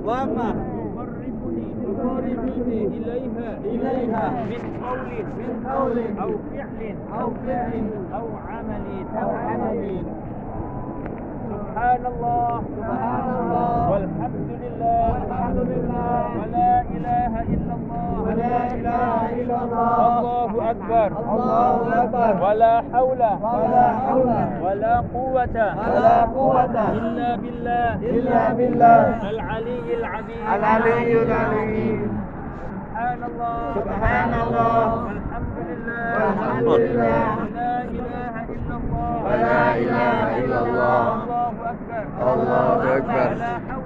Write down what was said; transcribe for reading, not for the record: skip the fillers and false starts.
وما يقربني إليها من قول أو فعل أو عمل سبحان الله والحمد لله ولا إله إلا الله الله أكبر ولا حول ولا قوة إلا بالله العلي العظيم سبحان الله والحمد لله ولا إله إلا الله الله أكبر الله أكبر. ولا حول